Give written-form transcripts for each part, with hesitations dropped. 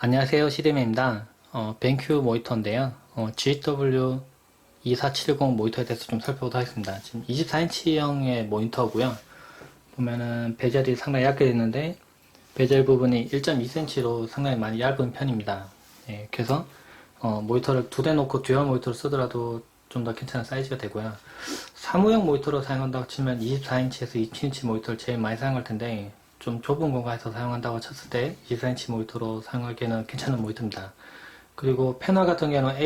안녕하세요, 시드맨입니다. 벤큐 모니터인데요. GW2470 모니터에 대해서 좀 살펴보도록 하겠습니다. 지금 24인치형의 모니터고요. 보면은 베젤이 상당히 얇게 됐는데 베젤 부분이 1.2cm로 상당히 많이 얇은 편입니다. 예, 그래서 모니터를 두 대 놓고 듀얼 모니터를 쓰더라도 좀 더 괜찮은 사이즈가 되고요. 사무용 모니터로 사용한다고 치면 24인치에서 27인치 모니터를 제일 많이 사용할 텐데 좀 좁은 공간에서 사용한다고 쳤을 때 24인치 모니터로 사용하기에는 괜찮은 모니터입니다. 그리고 패널 같은 경우는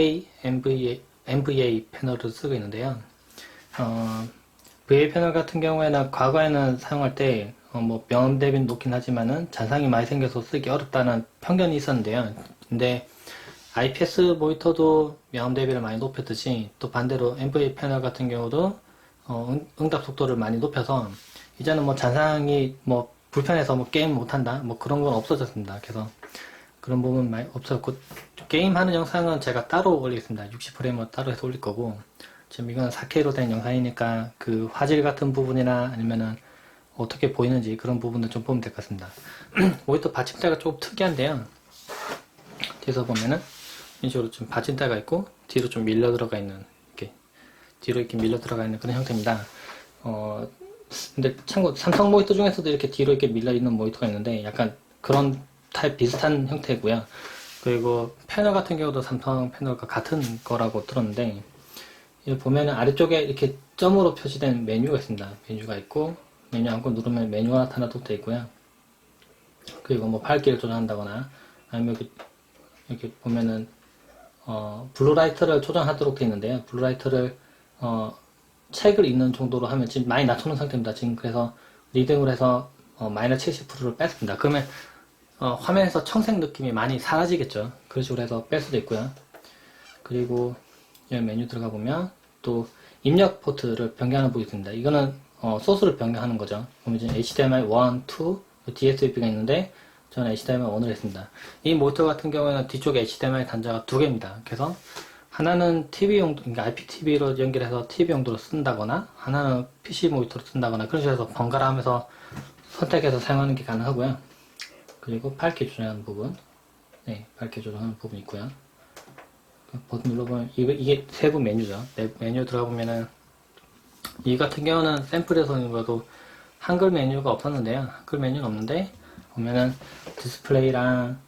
NVA 패널을 쓰고 있는데요. VA 패널 같은 경우에는 과거에는 사용할 때 뭐 명암 대비는 높긴 하지만은 잔상이 많이 생겨서 쓰기 어렵다는 편견이 있었는데요. 근데 IPS 모니터도 명암 대비를 많이 높였듯이 또 반대로 NVA 패널 같은 경우도 응답 속도를 많이 높여서 이제는 뭐 잔상이 뭐 불편해서 뭐 게임 못한다 뭐 그런 건 없어졌습니다. 그래서 그런 부분 많이 없어졌고 게임하는 영상은 제가 따로 올리겠습니다. 60프레임으로 따로 해서 올릴 거고 지금 이건 4K로 된 영상이니까 그 화질 같은 부분이나 아니면은 어떻게 보이는지 그런 부분을 좀 보면 될 것 같습니다. 모니터 받침대가 조금 특이한데요. 뒤에서 보면은 이런 식으로 좀 받침대가 있고 뒤로 좀 밀려 들어가 있는 이렇게 뒤로 이렇게 밀려 들어가 있는 그런 형태입니다. 근데 참고 삼성 모니터 중에서도 이렇게 뒤로 이렇게 밀려 있는 모니터가 있는데 약간 그런 타입 비슷한 형태고요. 그리고 패널 같은 경우도 삼성 패널과 같은 거라고 들었는데 여기 보면은 아래쪽에 이렇게 점으로 표시된 메뉴가 있습니다. 메뉴가 있고 메뉴 안고 누르면 메뉴가 나타나도 되어 있고요. 그리고 뭐 밝기를 조정한다거나 아니면 여기 보면은 블루라이트를 조정하도록 되어 있는데요. 블루라이트를 책을 읽는 정도로 하면 지금 많이 낮춰놓은 상태입니다. 지금 그래서 리딩으로 해서 마이너스 70%를 뺐습니다. 그러면 화면에서 청색 느낌이 많이 사라지겠죠. 그런 식으로 해서 뺄 수도 있고요. 그리고 여기 메뉴 들어가 보면 또 입력 포트를 변경하는 부분이 있습니다. 이거는 소스를 변경하는 거죠. 보면 지금 HDMI 1, 2, DSP가 있는데 저는 HDMI 1을 했습니다. 이 모니터 같은 경우에는 뒤쪽에 HDMI 단자가 두 개입니다. 그래서 하나는 TV 용도, 그러니까 IPTV로 연결해서 TV 용도로 쓴다거나 하나는 PC 모니터로 쓴다거나 그런 식으로 해서 번갈아 하면서 선택해서 사용하는 게 가능하고요. 그리고 밝기 조정하는 부분, 네, 밝기 조정하는 부분이 있고요. 버튼 눌러보면 이게 세부 메뉴죠. 메뉴 들어가 보면은 이 같은 경우는 샘플에서는 봐도 한글 메뉴가 없었는데요. 한글 메뉴는 없는데 보면은 디스플레이랑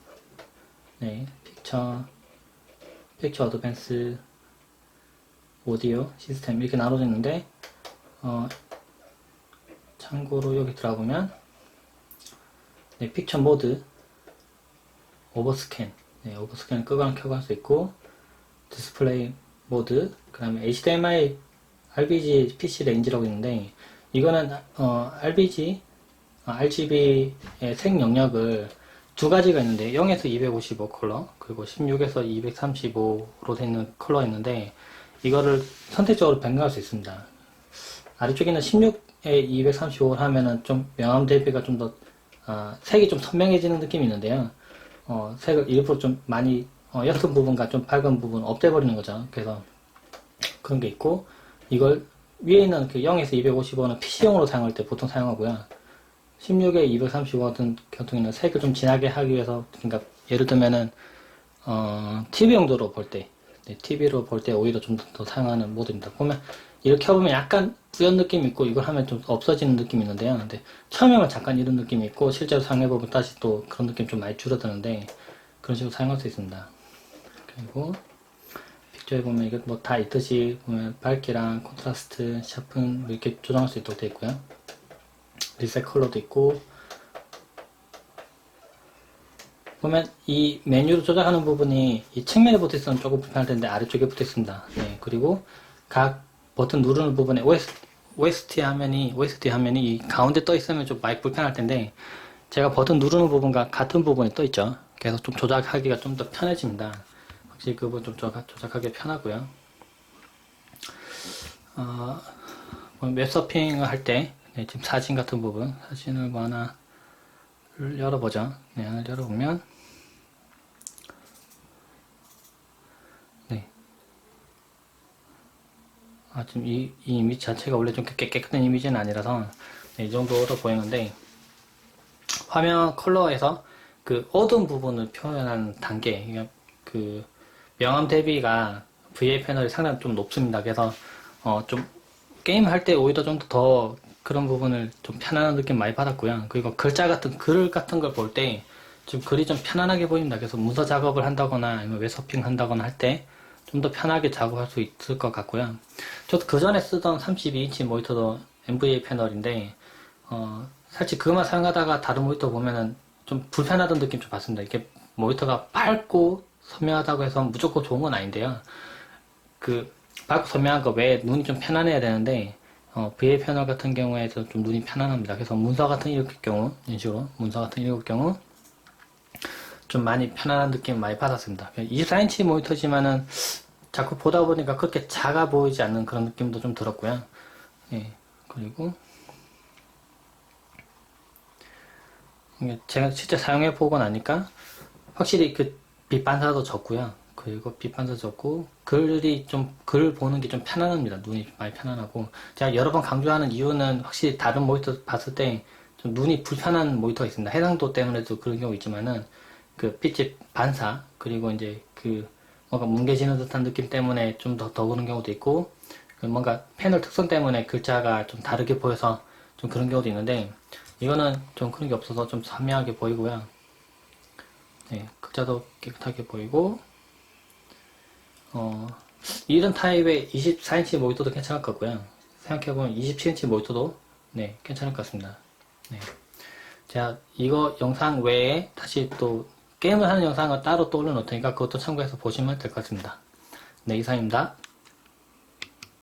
네, 픽처 어드밴스, 오디오 시스템 이렇게 나눠져 있는데 참고로 여기 들어가 보면 네, 픽처 모드, 오버스캔, 네, 오버스캔 끄거나 켜고 할 수 있고 디스플레이 모드, 그 다음에 HDMI RGB PC 레인지라고 있는데 이거는 RGB의 색 영역을 두 가지가 있는데 0에서 255 컬러 그리고 16에서 235로 되어 있는 컬러가 있는데 이거를 선택적으로 변경할 수 있습니다. 아래쪽에는 16에 235를 하면은 좀 명암 대비가 좀 더 색이 좀 선명해지는 느낌이 있는데요. 색을 일부러 좀 많이 옅은 부분과 좀 밝은 부분 없애버리는 거죠. 그래서 그런 게 있고 이걸 위에 있는 그 0에서 255는 PC용으로 사용할 때 보통 사용하고요. 16에 235 같은 경우에는 색을 좀 진하게 하기 위해서 그러니까 예를 들면은 TV 용도로 볼 때, 네, TV로 볼 때 오히려 좀 더 사용하는 모드입니다. 보면 이렇게 해보면 약간 뿌연 느낌이 있고 이걸 하면 좀 없어지는 느낌이 있는데요. 근데 처음에는 잠깐 이런 느낌이 있고 실제로 사용해보면 다시 또 그런 느낌 좀 많이 줄어드는데 그런 식으로 사용할 수 있습니다. 그리고 픽처에 보면 이게 뭐 다 있듯이 보면 밝기랑 콘트라스트, 샤픈 뭐 이렇게 조정할 수 있도록 되어 있고요. 리셋 컬러도 있고 보면 이 메뉴로 조작하는 부분이 이 측면에 붙어 있으면 조금 불편할 텐데 아래쪽에 붙어 있습니다. 네, 그리고 각 버튼 누르는 부분에 OST 화면이 이 가운데 떠 있으면 좀 많이 불편할 텐데 제가 버튼 누르는 부분과 같은 부분이 떠 있죠. 그래서 좀 조작하기가 좀 더 편해집니다. 확실히 그 부분 좀 조작하기 편하고요. 웹서핑을 할 때, 네, 지금 사진 같은 부분, 사진을 뭐 하나를 열어보죠. 네, 하나를 열어보면, 네. 지금 이 이미지 자체가 원래 좀 깨끗한 이미지는 아니라서, 네, 이 정도로 보이는데, 화면 컬러에서 그 어두운 부분을 표현하는 단계, 그러니까 그 명암 대비가 VA 패널이 상당히 좀 높습니다. 그래서 좀 게임 할 때 오히려 좀 더 그런 부분을 좀 편안한 느낌 많이 받았고요. 그리고 글 같은 걸 볼 때 좀 글이 좀 편안하게 보입니다. 그래서 문서 작업을 한다거나 아니면 웹서핑 한다거나 할 때 좀 더 편하게 작업할 수 있을 것 같고요. 저도 그 전에 쓰던 32인치 모니터도 NVA 패널인데 사실 그것만 사용하다가 다른 모니터 보면은 좀 불편하던 느낌 좀 받습니다. 이게 모니터가 밝고 선명하다고 해서 무조건 좋은 건 아닌데요. 그 밝고 선명한 거 외에 눈이 좀 편안해야 되는데 VA 패널 같은 경우에도 좀 눈이 편안합니다. 그래서 문서 같은 경우 이런 식으로 문서 같은 경우 좀 많이 편안한 느낌 많이 받았습니다. 24인치 모니터지만은 자꾸 보다 보니까 그렇게 작아 보이지 않는 그런 느낌도 좀 들었고요. 예, 그리고 제가 실제 사용해 보고 나니까 확실히 그 빛 반사도 적고요. 그리고 빛 반사 적고 글 보는 게 좀 편안합니다. 눈이 많이 편안하고 제가 여러 번 강조하는 이유는 확실히 다른 모니터 봤을 때 좀 눈이 불편한 모니터가 있습니다. 해상도 때문에도 그런 경우 있지만은 그 빛의 반사 그리고 이제 그 뭔가 뭉개지는 듯한 느낌 때문에 좀 더 그런 경우도 있고 그 뭔가 패널 특성 때문에 글자가 좀 다르게 보여서 좀 그런 경우도 있는데 이거는 좀 그런 게 없어서 좀 선명하게 보이고요. 네, 글자도 깨끗하게 보이고 이런 타입의 24인치 모니터도 괜찮을 것 같고요. 생각해보면 27인치 모니터도 네, 괜찮을 것 같습니다. 네. 제가 이거 영상 외에 다시 또 게임을 하는 영상을 따로 또 올려놓을 테니까 그것도 참고해서 보시면 될 것 같습니다. 네, 이상입니다.